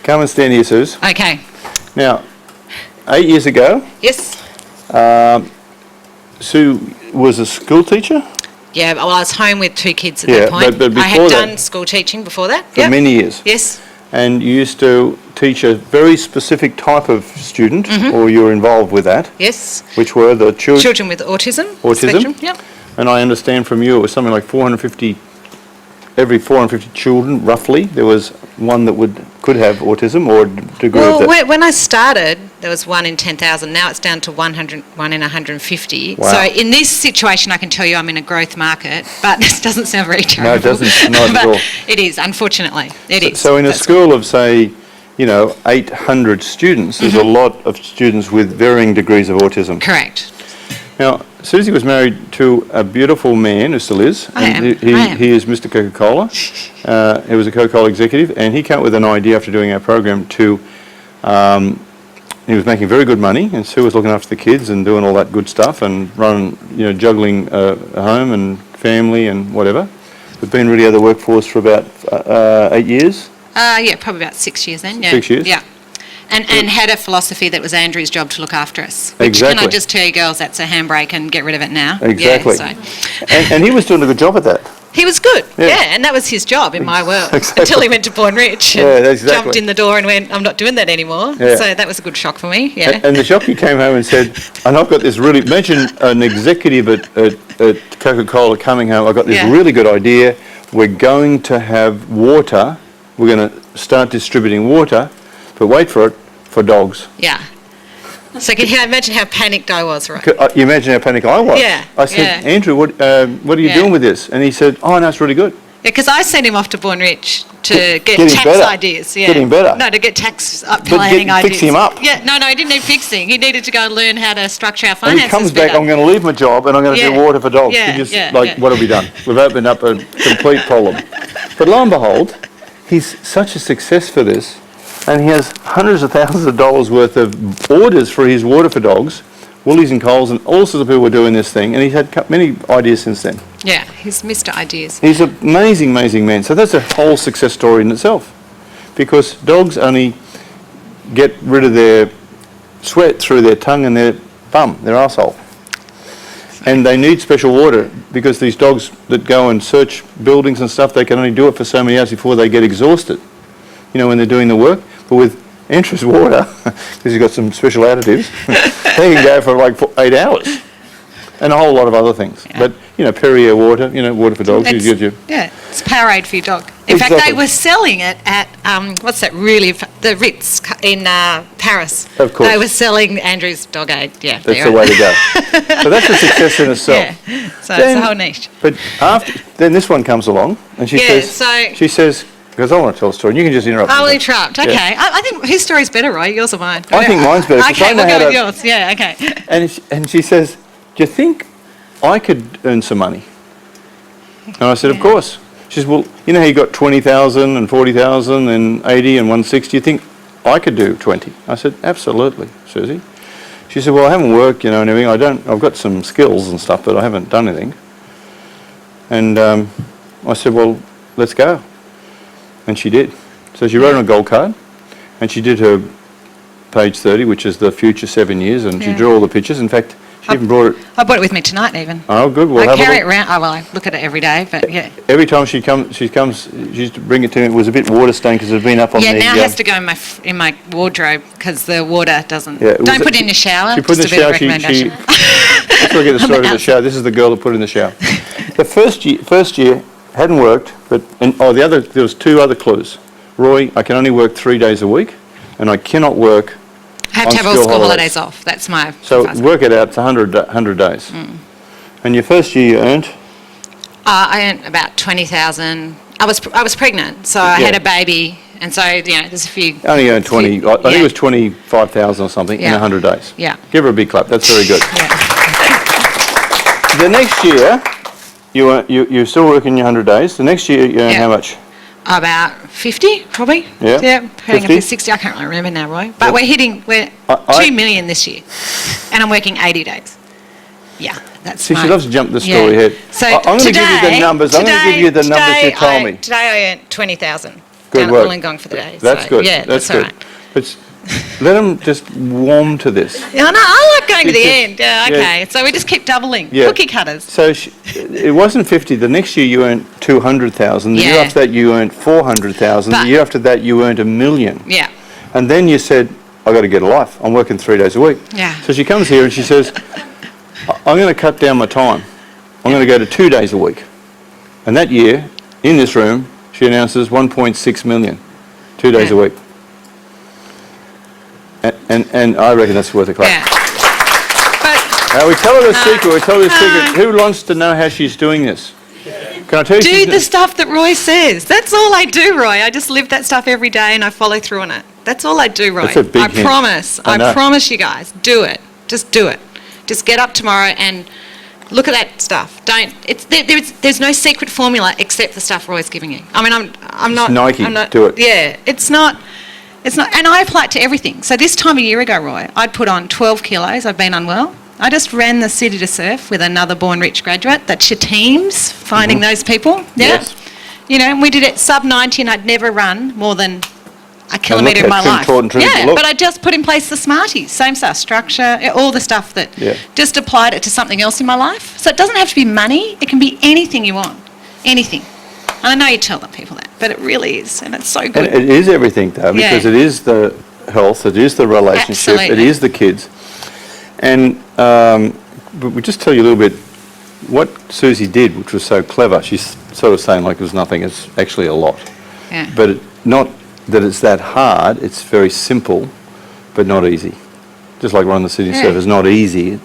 Come and stand here, Suze. Okay. Now, 8 years ago, Yes. Sue was a school teacher Yeah, well, I was home with 2 kids at that point. but I before had that- done school teaching before that. for many years. Yes. And you used to teach a very specific type of student, or you were involved with that, Yes. which were the Children with autism. Spectrum. Yep. And I understand from you it was something like 450, every 450 children, roughly, there was one that could have autism or a degree of that. Well, when I started, there was 1 in 10,000. Now it's down to 1 in 150. Wow. So in this situation, I can tell you I'm in a growth market, but this doesn't sound very terrible. No, it doesn't, not at But all. it is, unfortunately. It is. So in a That's school of, say, 800 students, there's a lot of students with varying degrees of autism. correct. Now, Susie was married to a beautiful man who still is. I am. He is Mr. Coca-Cola. He was a Coca-Cola executive, and he came up with an idea after doing our program to. He was making very good money, and Sue was looking after the kids and doing all that good stuff and juggling a home and family and whatever. But been really out of the workforce for about 8 years. Yeah, probably about 6 years then. Yeah. 6 years? Yeah. And had a philosophy that was Andrew's job to look after us. Which, Exactly. Can I just tell you girls, that's a handbrake and get rid of it now. Exactly. Yeah, so. And he was doing a good job at that. He was good, Yeah. yeah, and that was his job in my world. Exactly. Until he went to Born Rich and Yeah, exactly. jumped in the door and went, I'm not doing that anymore. Yeah. So that was a good shock for me, yeah. And the jockey came home and said, and I've got this really, imagine an executive at Coca-Cola coming home, I've got this Yeah. really good idea, we're going to have water, we're going to start distributing water, but wait for it, for dogs. Yeah. So can you imagine how panicked I was, right? You imagine how panicked I was. Yeah, I said, yeah. Andrew, what are you Yeah. doing with this? And he said, oh, no, it's really good. Yeah, because I sent him off to Born Rich to get him tax better. ideas. Yeah. Get him better. No, to get tax planning ideas. Fix him up. Yeah, no, he didn't need fixing. He needed to go and learn how to structure our And finances he comes back, better. I'm going to leave my job and I'm going to do Yeah. water for dogs. Yeah, He just, yeah, like, yeah. what have we done? We've opened up a complete problem. But lo and behold, he's such a success for this, and he has hundreds of thousands of dollars worth of orders for his water for dogs, Woolies and Coles, and all sorts of people were doing this thing, and he's had many ideas since then. Yeah, he's Mr. Ideas. He's an amazing, amazing man. So that's a whole success story in itself, because dogs only get rid of their sweat through their tongue and their bum, their arsehole. And they need special water, because these dogs that go and search buildings and stuff, they can only do it for so many hours before they get exhausted, when they're doing the work. But with Entrance water, because you've got some special additives, they can go for like 8 hours. And a whole lot of other things. Yeah. But, Perrier water, water for dogs. It's, it's Powerade for your dog. In fact, Exactly. they were selling it at, the Ritz in Paris. Of course. They were selling Andrew's Dog Aid, yeah. That's the way to go. So that's a success in itself. Yeah, so it's a whole niche. But then this one comes along, and she says, because I want to tell a story, and you can just interrupt. I'll me. interrupt, okay. Yeah. I think whose story's better, right? Yours or mine? I think mine's better, 'cause Okay, I know we'll how go with to- yours, yeah, okay. And she says, do you think I could earn some money? And I said, of course. She says, well, how you got 20,000 and 40,000 and 80 and 160, you think I could do 20? I said, absolutely, Susie. She said, well, I haven't worked, and everything. I've got some skills and stuff, but I haven't done anything. And I said, well, let's go. And she did. So she wrote on a gold card, and she did her page 30, which is the future 7 years, and she drew all the pictures. In fact, she even brought it. I brought it with me tonight even. Oh, good. We'll I have carry a it look. around, I look at it every day, but yeah. Every time she comes, she used to bring it to me. It was a bit water stained because it had been up on the... Yeah, now it has to go in my wardrobe because the water doesn't... Yeah, Don't put it in the shower. She put it in the shower. Before I get the story of the shower, this is the girl that put it in the shower. The first year hadn't worked, but there was 2 other clues. Roy, I can only work 3 days a week, and I cannot work. I have to have all school holidays off. That's my... So work it out. It's 100 days. And your first year you earned? I earned about 20,000. I was pregnant, so I had a baby, and so there's a few. Only earned 20. I think it was 25,000 or something in 100 days. Yeah. Give her a big clap. That's very good. Yeah. The next year, you're still working your 100 days. The next year you earn how much? About 50, probably. Yeah. Yeah, paying up 50? to 60. I can't really remember now, Roy. But we're 2 million this year, and I'm working 80 days. Yeah, that's See, she loves to jump the story ahead. So I'm going to give you the numbers. I'm going to give you the numbers you told me. Today I earned 20,000. Good down work. at Wollongong for the day. That's so, good. Yeah, that's all good. right. But let them just warm to this. Yeah, no, I like going to the It's end. Yeah, yeah. okay. So we just keep doubling. Yeah. Cookie cutters. So it wasn't 50. The next year you earned 200,000. The year Yeah. after that you earned 400,000. The But- year after that you earned $1 million. Yeah. And then you said, "I got to get a life. I'm working 3 days a week." Yeah. So she comes here and she says, "I'm going to cut down my time. I'm going to go to 2 days a week." And that year, in this room, she announces 1.6 million, 2 days a Yeah. week. And I reckon that's worth a clap. Yeah. But Now we tell her the secret. We tell her the no. secret. Who wants to know how she's doing this? Can I tell you? do she's- the stuff that Roy says. That's all I do, Roy. I just live that stuff every day and I follow through on it. That's all I do, Roy. That's a big I hint. promise. I know. I promise you guys. Do it. Just do it. Just get up tomorrow and look at that stuff. Don't. There's no secret formula except the stuff Roy's giving you. I mean, I'm not. Nike, I'm not, do it. Yeah. It's not. And I apply it to everything. So this time a year ago, Roy, I'd put on 12 kilos. I'd been unwell. I just ran the City to Surf with another Born Rich graduate. That's your teams, finding those people. Yeah. Yes. You know, and we did it sub 90 and I'd never run more than a kilometre in my how life. important it is to Yeah, look. but I just put in place the Smarties, same stuff, structure, all the stuff that Yeah. just applied it to something else in my life. So it doesn't have to be money. It can be anything you want. Anything. And I know you tell people that, but it really is. And it's so And good. it is everything, though, because Yeah. it is the health, it is the relationship, it Absolutely. is the kids. And but we just tell you a little bit what Susie did, which was so clever. She's sort of saying like it was nothing. It's actually a lot. Yeah. But not that it's that hard. It's very simple, but not easy. Just like running the city Yeah. surf is not easy.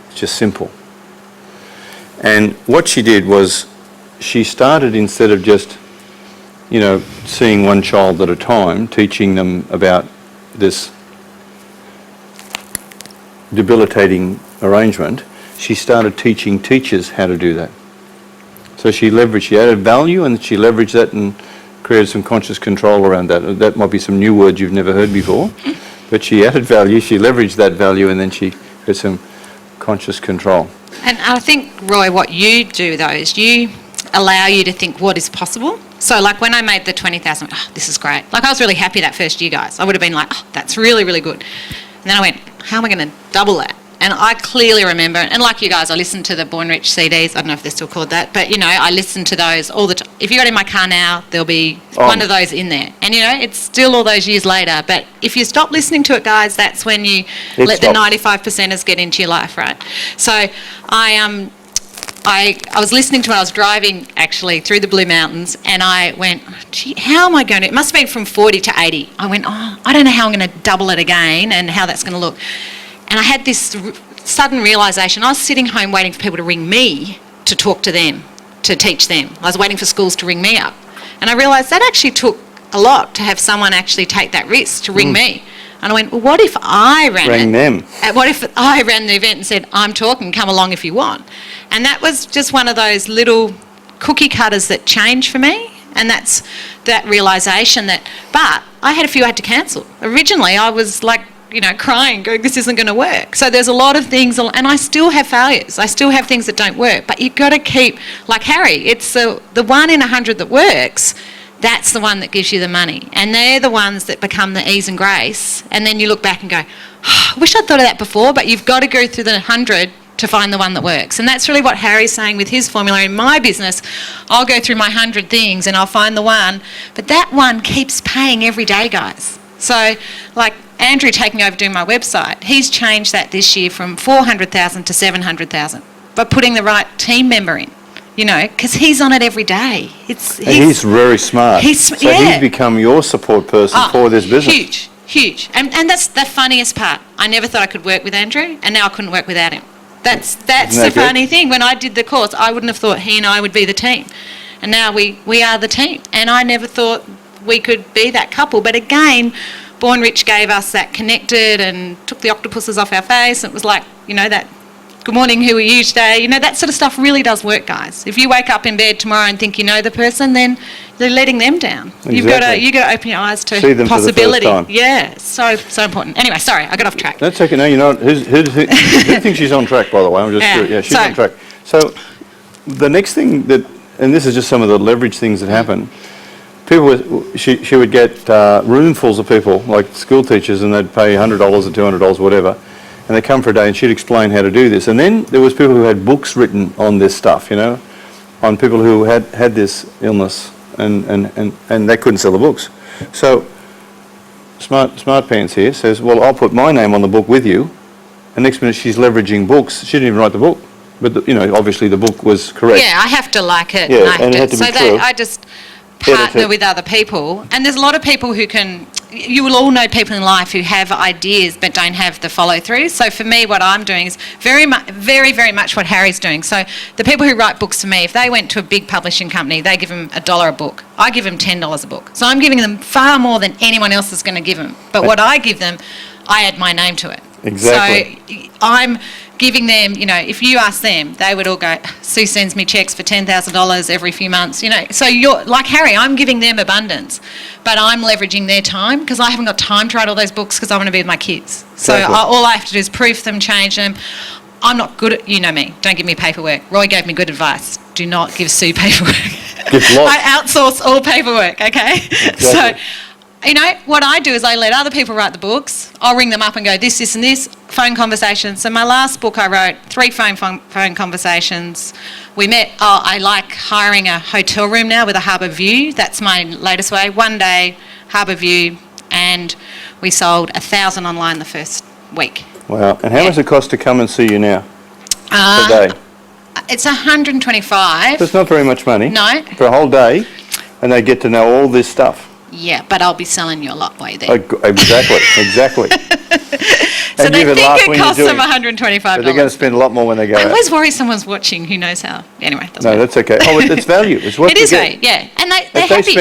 It's just simple. And what she did was she started, instead of just, you know, seeing one child at a time, teaching them about this debilitating arrangement, she started teaching teachers how to do that. So she added value, and she leveraged that and created some conscious control around that. That might be some new words you've never heard before, but she added value, she leveraged that value, and then she created some conscious control. And I think, Roy, what you do, though, is you allow you to think what is possible. So, like, when I made the 20,000, oh, this is great. Like, I was really happy that first year, guys. I would have been like, oh, that's really, really good. And then I went, how am I going to double that? And I clearly remember, and like you guys, I listened to the Born Rich CDs. I don't know if they're still called that, but, you know, I listened to those all the time. If you got in my car now, there'll be one of those in there. And, you know, it's still all those years later. But if you stop listening to it, guys, that's when you let the 95%ers get into your life, right? So I was listening to it. I was driving, actually, through the Blue Mountains, and I went, gee, how am I going to... It must have been from 40 to 80. I went, oh, I don't know how I'm going to double it again and how that's going to look. And I had this sudden realisation. I was sitting home waiting for people to ring me to talk to them, to teach them. I was waiting for schools to ring me up. And I realised that actually took a lot to have someone actually take that risk to ring me. And I went, well, what if I ran them. What if I ran the event and said, I'm talking, come along if you want? And that was just one of those little cookie cutters that changed for me. And that's that realisation that, but I had a few I had to cancel. Originally, I was like, you know, crying, going, this isn't going to work. So there's a lot of things, and I still have failures. I still have things that don't work. But you've got to keep, like Harry, it's the 1 in 100 that works. That's the one that gives you the money. And they're the ones that become the ease and grace. And then you look back and go, oh, I wish I'd thought of that before, but you've got to go through the 100 to find the one that works. And that's really what Harry's saying with his formula. In my business, I'll go through my 100 things and I'll find the one. But that one keeps paying every day, guys. So, like Andrew taking over doing my website, he's changed that this year from 400,000 to 700,000 by putting the right team member in. You know, because he's on it every day. He's very smart. He's become your support person for this business. Huge. And that's the funniest part. I never thought I could work with Andrew, and now I couldn't work without him. That's the funny thing. When I did the course, I wouldn't have thought he and I would be the team. And now we are the team. And I never thought we could be that couple. But again, Born Rich gave us that connected and took the octopuses off our face. And it was like, you know, that good morning, who are you today? You know, that sort of stuff really does work, guys. If you wake up in bed tomorrow and think you know the person, then you're letting them down. Exactly. You've got to open your eyes to see them possibility. For the first time. Yeah, so important. Anyway, sorry, I got off track. That's okay. No, you're not. Who thinks she's on track, by the way? I'm just curious. Yeah, she's on track. So the next thing that, and this is just some of the leverage things that happen, she would get roomfuls of people, like school teachers, and they'd pay $100 or $200, whatever, and they'd come for a day and she'd explain how to do this. And then there was people who had books written on this stuff, you know, on people who had this illness, and they couldn't sell the books. So Smart Pants here says, well, I'll put my name on the book with you, and next minute she's leveraging books. She didn't even write the book, but you know, obviously the book was correct. Yeah, I have to like it. Yeah, and it had to be so true. I just partner with other people, and there's a lot of people who can. You will all know people in life who have ideas but don't have the follow through. So for me, what I'm doing is very much what Harry's doing. So the people who write books for me, if they went to a big publishing company, they give them $1 a book. I give them $10 a book. So I'm giving them far more than anyone else is going to give them. But what I give them, I add my name to it. Exactly. So I'm giving them, you know, if you ask them, they would all go, Sue sends me checks for $10,000 every few months, you know. So you're like Harry, I'm giving them abundance, but I'm leveraging their time because I haven't got time to write all those books because I want to be with my kids. So Exactly. all I have to do is proof them, change them. I'm not good at, you know me, don't give me paperwork. Roy gave me good advice. Do not give Sue paperwork. Give lots. I outsource all paperwork, okay? Exactly. So, you know, what I do is I let other people write the books. I'll ring them up and go, this, and this, phone conversations. So my last book I wrote, 3 phone conversations. We met, I like hiring a hotel room now with a harbour view. That's my latest way. One day, harbour view, and we sold 1,000 online the first week. Wow. And how much does it cost to come and see you now? Per day? It's $125. That's not very much money. No. For a whole day, and they get to know all this stuff. Yeah, but I'll be selling you a lot while you're there. Exactly. So And they you even think laugh it when you costs do them it. $125. But they're going to spend a lot more when they go I out. always worry someone's watching who knows how. Anyway, doesn't No, matter. that's okay. Oh, it's value. It's what It you is get. value, yeah. And they're If they happy.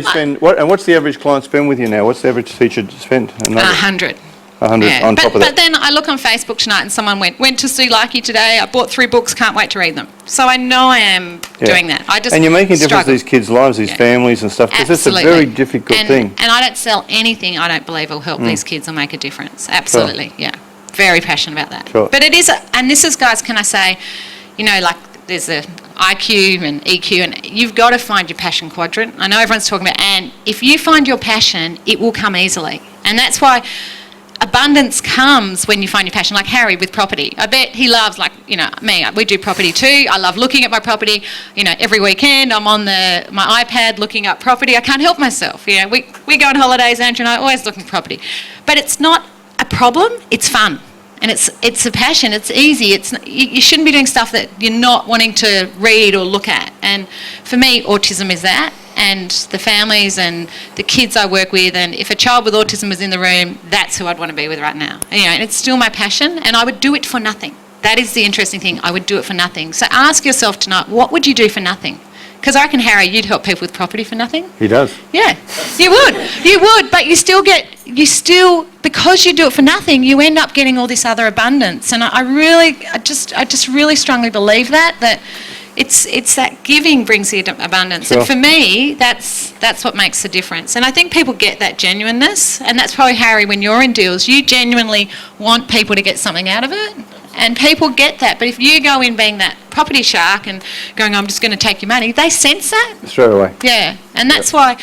spend, and what's the average client spend with you now? What's the average teacher spend? 100. 100 Yeah. on top of But that. then I look on Facebook tonight and someone went to Sue Likey today. I bought 3 books, can't wait to read them. So I know I am doing that. I just And you're making a difference struggle. to these kids' lives, these Yeah. families and stuff, because it's a Absolutely. very difficult thing. And I don't sell anything I don't believe will help these kids or make a difference. Absolutely, yeah. Very passionate about that. Sure. But it is, and this is, guys, can I say, you know, like there's a IQ and EQ, and you've got to find your passion quadrant. I know everyone's talking about, and if you find your passion, it will come easily. And that's why abundance comes when you find your passion, like Harry with property. I bet he loves, like, you know, me, we do property too. I love looking at my property. You know, every weekend I'm on my iPad looking up property. I can't help myself. You know, we go on holidays, Andrew and I, always looking at property. But it's not a problem, it's fun. And it's a passion, it's easy. You shouldn't be doing stuff that you're not wanting to read or look at. And for me, autism is that. And the families and the kids I work with, and if a child with autism was in the room, that's who I'd want to be with right now. You know, and it's still my passion, and I would do it for nothing. That is the interesting thing. I would do it for nothing. So ask yourself tonight, what would you do for nothing? Because I reckon, Harry, you'd help people with property for nothing. He does. Yeah, you would, but you still, because you do it for nothing, you end up getting all this other abundance. And I just really strongly believe that it's that giving brings the abundance. Sure. And for me, that's what makes the difference. And I think people get that genuineness, and that's probably, Harry, when you're in deals, you genuinely want people to get something out of it. And people get that. But if you go in being that property shark and going, I'm just going to take your money, they sense that. Straight away. Yeah. And that's why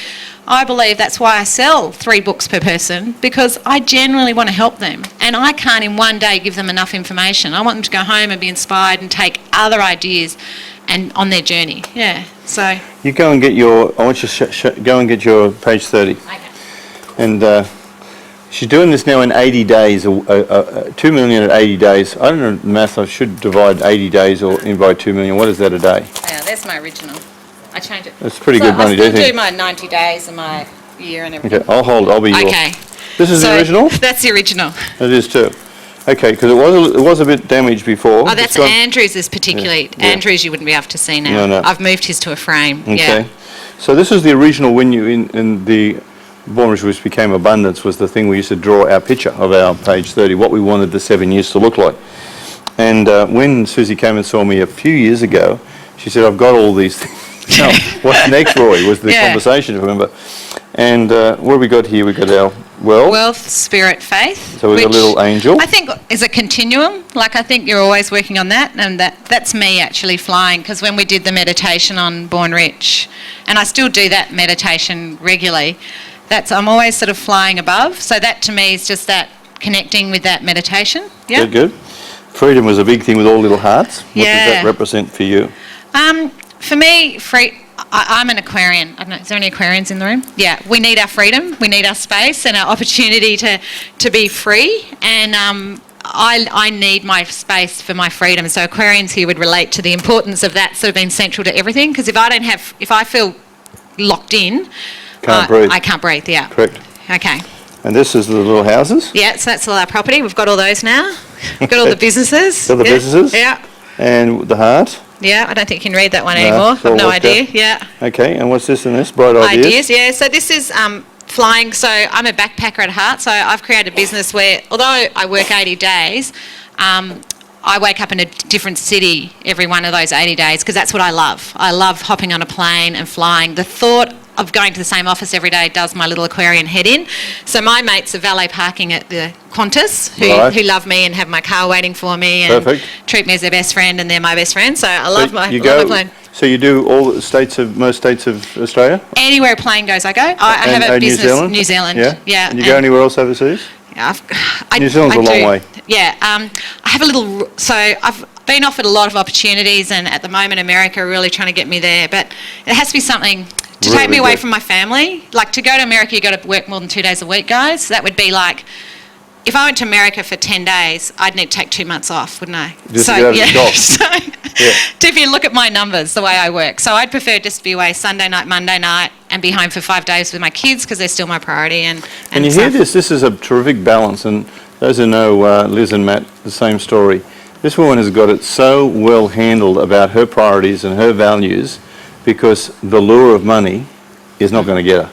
I believe that's why I sell 3 books per person, because I genuinely want to help them. And I can't in one day give them enough information. I want them to go home and be inspired and take other ideas and on their journey. Yeah. So. You go and get your, I want you to go and get your page 30. Okay. And she's doing this now in 80 days, 2 million at 80 days. I don't know the math, I should divide 80 days by 2 million. What is that a day? Yeah, there's my original. I changed it. That's pretty good money, I do you still think? do my 90 days and my year and everything. Okay, I'll be yours. Okay. This is the original? That's the original. It is too. Okay, because it was a bit damaged before. Oh, that's Andrew's is particularly. Yeah. Andrew's you wouldn't be able to see now. No. I've moved his to a frame. Okay. Yeah. So this is the original when you, in the Born Rich, which became Abundance, was the thing we used to draw our picture of our page 30, what we wanted the 7 years to look like. And when Susie came and saw me a few years ago, she said, I've got all these things. Now, what's next, Roy, was the conversation, remember? And what have we got here? We've got our Wealth, spirit, faith. So we've got a little angel. I think is a continuum. Like I think you're always working on that, and that's me actually flying. Because when we did the meditation on Born Rich, and I still do that meditation regularly, I'm always sort of flying above. So that to me is just that connecting with that meditation. Yeah. Good. Freedom was a big thing with all little hearts. What does Yeah. that represent for you? For me, I'm an Aquarian. I don't know, is there any Aquarians in the room? Yeah, we need our freedom, we need our space and our opportunity to be free. And I need my space for my freedom. So Aquarians here would relate to the importance of that sort of being central to everything. Because if I feel locked in, Can't breathe. I can't breathe. Yeah. Correct. Okay. And this is the little houses? Yeah, so that's all our property. We've got all those now. We've got all the businesses. Got the Yeah. businesses? Yeah. And the heart? Yeah, I don't think you can read that one No, anymore. it's all I've no locked idea. out. Yeah. Okay, and what's this and this? Bright ideas? Yeah. So this is flying. So I'm a backpacker at heart. So I've created a business where, although I work 80 days, I wake up in a different city every one of those 80 days because that's what I love. I love hopping on a plane and flying. The thought of going to the same office every day does my little Aquarian head in. So my mates are valet parking at the Qantas who love me and have my car waiting for me and Perfect. treat me as their best friend, and they're my best friend. So I love my plane. So you do all the most states of Australia? Anywhere a plane goes, I go. I have a business. New Zealand. Yeah. And you go anywhere else overseas? New Zealand's a long way. Yeah. I have a little. So I've been offered a lot of opportunities, and at the moment, America are really trying to get me there. But it has to be something to take me away from my family. Like to go to America, you got to work more than 2 days a week, guys. That would be like. If I went to America for 10 days, I'd need to take 2 months off, wouldn't I? Just to get out of the job. So if you look at my numbers, the way I work, so I'd prefer just to be away Sunday night, Monday night, and be home for 5 days with my kids because they're still my priority. And you hear this is a terrific balance, and those who know Liz and Matt, the same story. This woman has got it so well handled about her priorities and her values because the lure of money is not going to get her.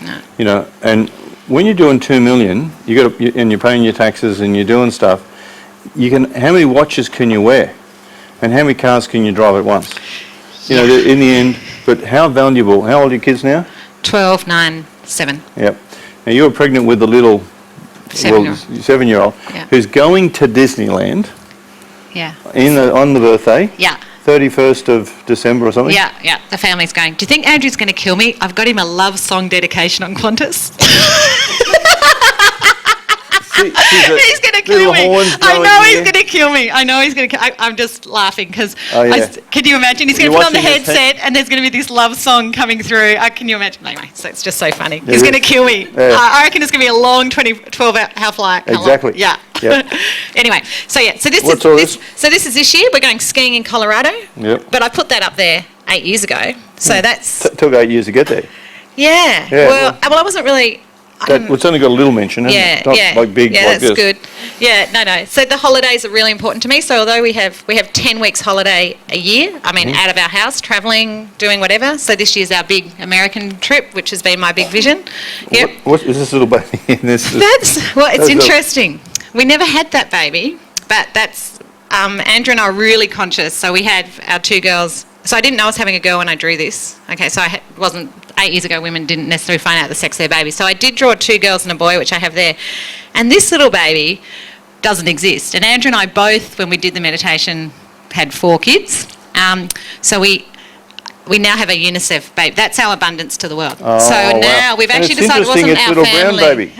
No. You know, and when you're doing 2 million, and you're paying your taxes and you're doing stuff, how many watches can you wear, and how many cars can you drive at once? You know, in the end. But how valuable? How old are your kids now? 12, 9, 7. Yep. Now you were pregnant with the little 7-year-old Yeah. who's going to Disneyland. Yeah. On the birthday. Yeah. 31st of December or something. Yeah. The family's going. Do you think Andrew's going to kill me? I've got him a love song dedication on Qantas. He's going to kill me. I know he's going to kill me. I'm just laughing because can you imagine? He's going to put on the headset and there's going to be this love song coming through. Can you imagine? Anyway, so it's just so funny. He's going to kill me. Yeah. I reckon it's going to be a long 12-hour flight. Exactly. Yeah. Yep. Anyway, so this is this year. We're going skiing in Colorado. Yep. But I put that up there 8 years ago. So that's took 8 years to get there. yeah. Well, I wasn't really. It's only got a little mention, hasn't it? Not like big like this. Yeah, that's good. Yeah, no. So the holidays are really important to me. So although we have 10 weeks holiday a year, I mean, out of our house, travelling, doing whatever. So this year's our big American trip, which has been my big vision. Yep. What is this little baby in this? It's interesting. We never had that baby, but that's Andrew and I are really conscious. So we had our 2 girls. So I didn't know I was having a girl when I drew this. Okay, so wasn't 8 years ago. Women didn't necessarily find out the sex of their baby. So I did draw 2 girls and a boy, which I have there. And this little baby doesn't exist. And Andrew and I both, when we did the meditation, had 4 kids. So we now have a UNICEF baby. That's our abundance to the world. Oh, so now we've actually decided it wasn't it's our little family. Brown baby.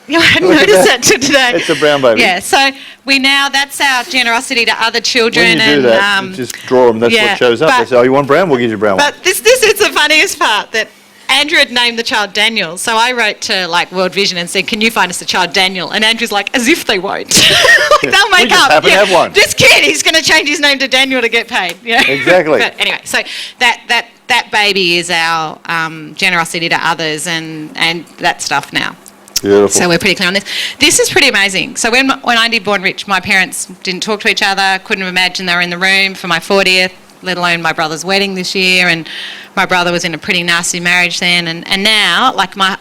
I hadn't noticed that till today. It's a brown baby. Yeah, so that's our generosity to other children. When you do that, you just draw them, that's what shows up. They say, you want brown? We'll give you brown one. But this is the funniest part, that Andrew had named the child Daniel. So I wrote to World Vision and said, can you find us a child Daniel? And Andrew's like, as if they won't. They'll make we just happen to have one. This kid, he's going to change his name to Daniel to get paid. Yeah. Exactly. But anyway, so that baby is our generosity to others and that stuff now. Beautiful. So we're pretty clear on this. This is pretty amazing. So when I did Born Rich, my parents didn't talk to each other, couldn't imagine they were in the room for my 40th, let alone my brother's wedding this year, and my brother was in a pretty nasty marriage then, and now,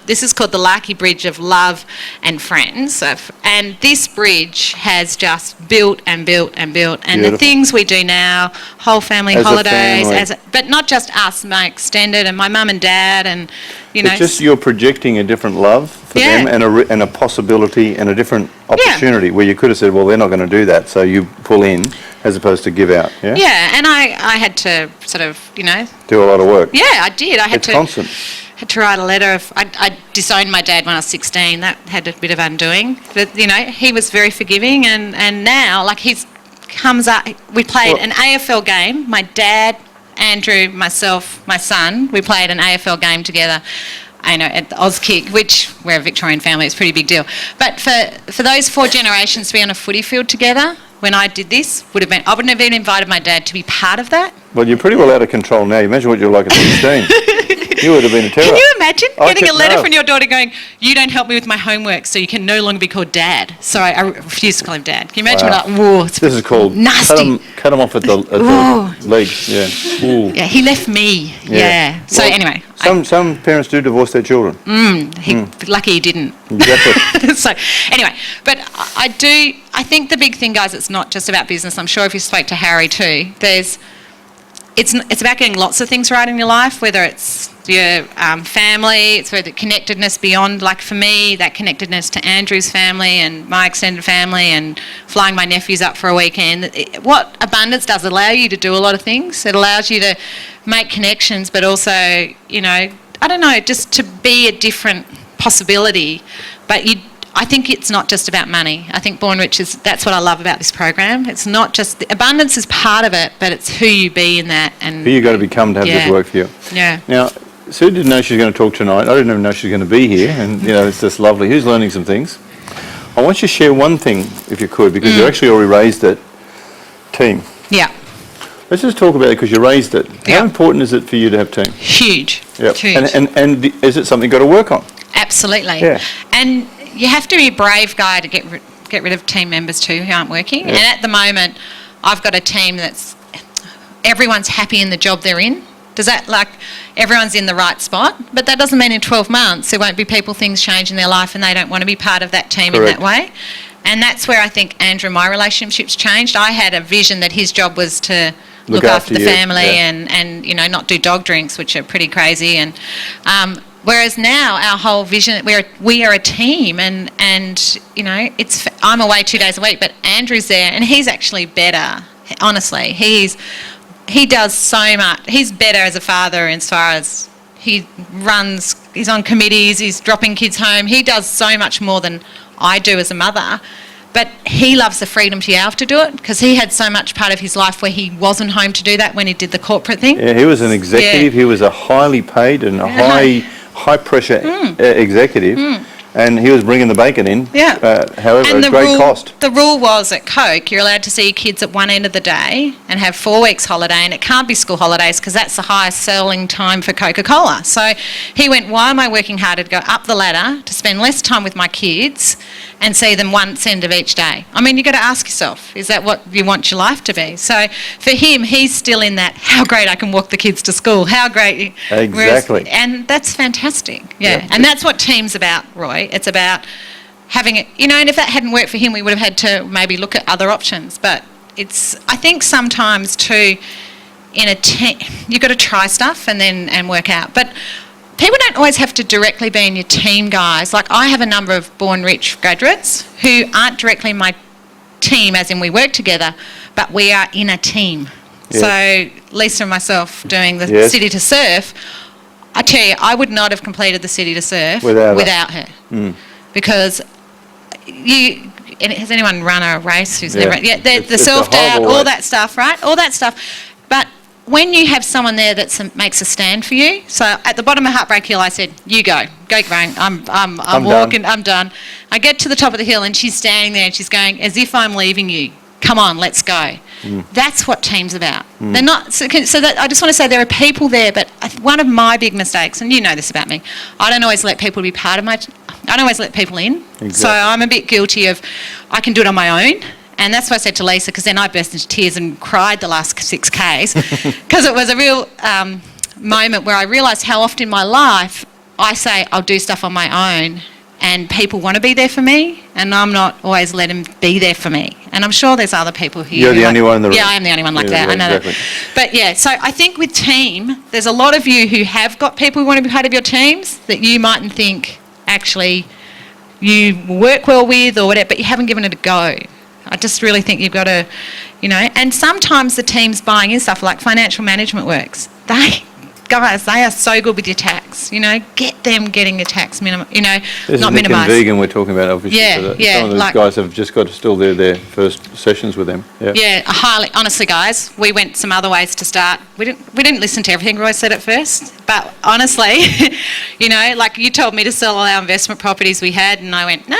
this is called the Larky Bridge of Love and Friends, and this bridge has just built and built and built, and Beautiful. the things we do now, whole family As a holidays, family. but not just us, my extended, and my mum and dad, and It's just you're projecting a different love for them and a possibility and a different opportunity where you could have said, well, they're not going to do that, so you pull in as opposed to give out. Yeah. Yeah, and I had to sort of, do a lot of work. Yeah, I did. I had It's constant. Had to write a letter. I disowned my dad when I was 16. That had a bit of undoing. But, he was very forgiving, and now, like, he's comes up. We played an AFL game. My dad, Andrew, myself, my son, we played an AFL game together, at the Auskick, which we're a Victorian family, it's a pretty big deal. But for those 4 generations to be on a footy field together, when I did this, I wouldn't have even invited my dad to be part of that. Well, you're pretty well out of control now. Imagine what you're like at 16. You would have been a terror. Can you imagine getting a letter from your daughter going, you don't help me with my homework, so you can no longer be called Dad. Sorry, I refuse to call him Dad. Can you imagine? Wow. Whoa, it's this is called nasty. Cut him off at the legs. Yeah. Ooh. Yeah, he left me. Yeah. So anyway. Some parents do divorce their children. Lucky he didn't. Exactly. So anyway, but I think the big thing, guys, it's not just about business. I'm sure if you spoke to Harry too, it's about getting lots of things right in your life, whether it's your family, it's whether connectedness beyond, like for me, that connectedness to Andrew's family and my extended family and flying my nephews up for a weekend. What abundance does allow you to do a lot of things. It allows you to make connections, but also, I don't know, just to be a different possibility. But I think it's not just about money. I think Born Rich that's what I love about this program. It's not just, the abundance is part of it, but it's who you be in that. And who you got to become to have this work for you. Yeah. Now, Sue didn't know she was going to talk tonight. I didn't even know she was going to be here, and it's just lovely. Who's learning some things? I want you to share one thing, if you could, because you actually already raised it. Team. Yeah. Let's just talk about it because you raised it. How important is it for you to have team? Huge. Yep. Huge. And is it something you've got to work on? Absolutely. Yeah. And you have to be a brave guy to get rid of team members too who aren't working. Yeah. And at the moment, I've got a team that's everyone's happy in the job they're in. Does that, everyone's in the right spot? But that doesn't mean in 12 months there won't be things change in their life and they don't want to be part of that team. Correct. In that way. And that's where I think Andrew and my relationships changed. I had a vision that his job was to look after the family and not do dog drinks, which are pretty crazy. And whereas now our whole vision, we are a team, and I'm away 2 days a week, but Andrew's there, and he's actually better. Honestly, he does so much. He's better as a father as far as he's on committees, he's dropping kids home. He does so much more than I do as a mother. But he loves the freedom to be able to do it because he had so much part of his life where he wasn't home to do that when he did the corporate thing. Yeah, he was an executive. Yeah. He was a highly paid and a high pressure executive. And he was bringing the bacon in, however, at great cost. The rule was at Coke, you're allowed to see your kids at one end of the day and have 4 weeks holiday, and it can't be school holidays because that's the highest selling time for Coca-Cola. So he went, why am I working harder to go up the ladder, to spend less time with my kids and see them once end of each day? I mean, you've got to ask yourself, is that what you want your life to be? So for him, he's still in that, how great I can walk the kids to school, how great. Exactly. And that's fantastic, And that's what team's about, Roy. It's about having it, and if that hadn't worked for him, we would have had to maybe look at other options. But I think sometimes too, in a team, you've got to try stuff and work out. But people don't always have to directly be in your team, guys. Like I have a number of Born Rich graduates who aren't directly my team, as in we work together, but we are in a team. Yes. So Lisa and myself doing the City to Surf, I tell you, I would not have completed the City to Surf without her. Because has anyone run a race who's never... Yeah, the self-doubt, all that stuff, right? All that stuff. But when you have someone there that makes a stand for you, so at the bottom of Heartbreak Hill, I said, you go, Grant, I'm walking, done. I'm done. I get to the top of the hill and she's standing there and she's going, as if I'm leaving you. Come on, let's go. That's what team's about. They're not. So that, I just want to say there are people there, but one of my big mistakes, and you know this about me, I don't always let people be part of I don't always let people in. Exactly. So I'm a bit guilty of, I can do it on my own. And that's what I said to Lisa, because then I burst into tears and cried the last 6 Ks, because it was a real moment where I realised how often in my life I say I'll do stuff on my own, and people want to be there for me, and I'm not always letting them be there for me. And I'm sure there's other people here. You're the only one in the room. Yeah, I am the only one like Yeah, that. I know exactly. that. But yeah, so I think with team, there's a lot of you who have got people who want to be part of your teams that you mightn't think actually you work well with or whatever, but you haven't given it a go. I just really think you've got to, and sometimes the team's buying in stuff like financial management works. They are so good with your tax, get them getting your tax This not is Nick minimised. and vegan we're talking about, obviously. Yeah, so yeah, some of those guys have just got to still do their first sessions with them. Yeah. Yeah, honestly, guys, we went some other ways to start. We didn't listen to everything Roy said at first, but honestly, like you told me to sell all our investment properties we had, and I went, no.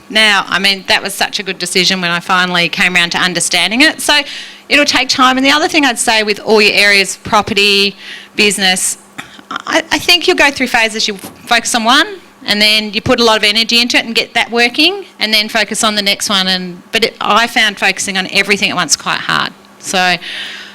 Now, I mean, that was such a good decision when I finally came around to understanding it. So it'll take time. And the other thing I'd say with all your areas, property, business, I think you'll go through phases. You focus on one, and then you put a lot of energy into it and get that working, and then focus on the next one. But I found focusing on everything at once quite hard. So,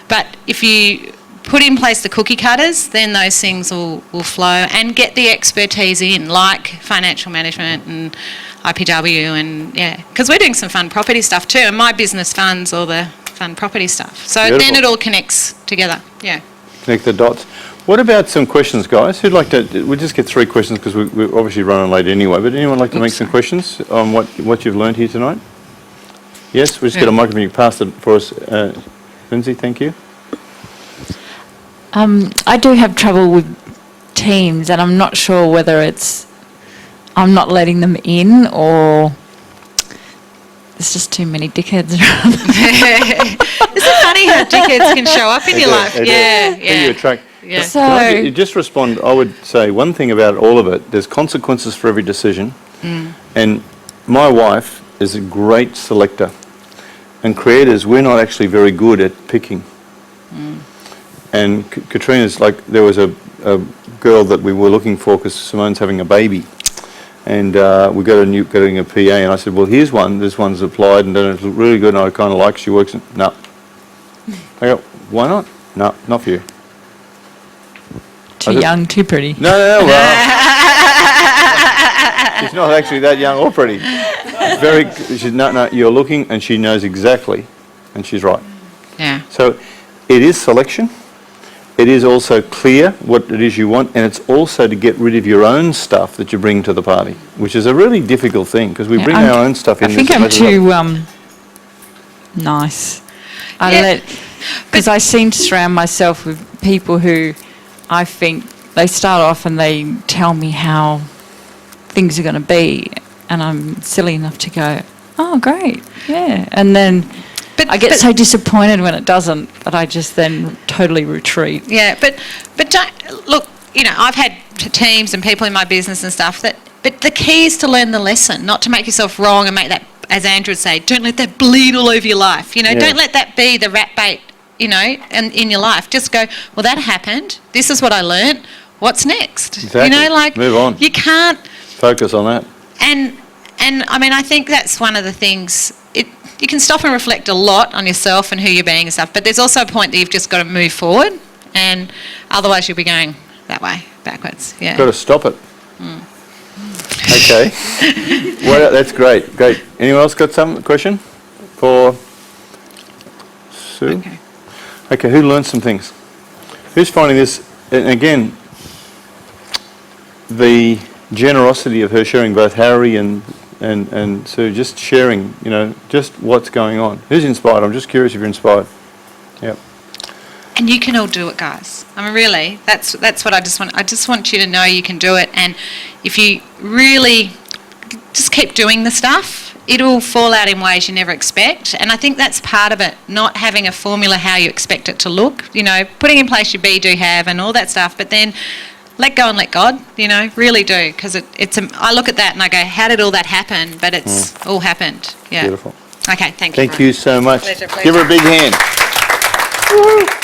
but if you put in place the cookie cutters, then those things will flow, and get the expertise in, like financial management and IPW, and because we're doing some fun property stuff too, and my business funds all the fun property stuff. So Beautiful. then it all connects together. Yeah. Connect the dots. What about some questions, guys? Who'd like to? We'll just get 3 questions because we're obviously running late anyway. But anyone like to make some questions on what you've learned here tonight? Yes, we'll just get a microphone. You pass it for us, Lindsay. Thank you. I do have trouble with teams, and I'm not sure whether it's I'm not letting them in or there's just too many dickheads around. Isn't it funny how dickheads can show up in your life? Yeah. You attract. Yeah. So, Can I just respond? I would say one thing about all of it. There's consequences for every decision, and my wife is a great selector. And creators, we're not actually very good at picking. And Katrina's like, there was a girl that we were looking for because Simone's having a baby. And we getting a PA, and I said, well, here's one. This one's applied and done it really good, and I kind of like. She works. No. I go, why not? No, not for you. too young, too pretty. No. Well, she's not actually that young or pretty. She's no. You're looking, and she knows exactly, and she's right. Yeah. So, it is selection. It is also clear what it is you want, and it's also to get rid of your own stuff that you bring to the party, which is a really difficult thing because we bring our own stuff in. I think I'm too nice. Because I seem to surround myself with people who I think they start off and they tell me how things are going to be, and I'm silly enough to go, oh, great, yeah, and then I get so disappointed when it doesn't that I just then totally retreat. Yeah, but don't look. I've had teams and people in my business and stuff but the key is to learn the lesson, not to make yourself wrong and make that, as Andrew would say, don't let that bleed all over your life. Don't let that be the rat bait. And in your life, just go, well, that happened. This is what I learnt. What's next? Exactly. Move on. You can't Focus on that. And I mean, I think that's one of the things. You can stop and reflect a lot on yourself and who you're being and stuff, but there's also a point that you've just got to move forward, and otherwise you'll be going that way, backwards. Yeah. Got to stop it. Okay. That's great. Great. Anyone else got some question for Sue? Okay. Who learned some things? Who's finding this? And again, the generosity of her sharing, both Harry and Sue, just sharing, just what's going on. Who's inspired? I'm just curious if you're inspired. Yep. And you can all do it, guys. I mean, really, that's what I just want. I just want you to know you can do it. And if you really just keep doing the stuff, it'll fall out in ways you never expect. And I think that's part of it, not having a formula how you expect it to look. Putting in place your be, do, have and all that stuff, but then let go and let God, really do. Because I look at that and I go, how did all that happen? But it's all happened. Yeah. Beautiful. Okay, thank you. Thank you so much. Pleasure. Give her a big hand. Woo-hoo.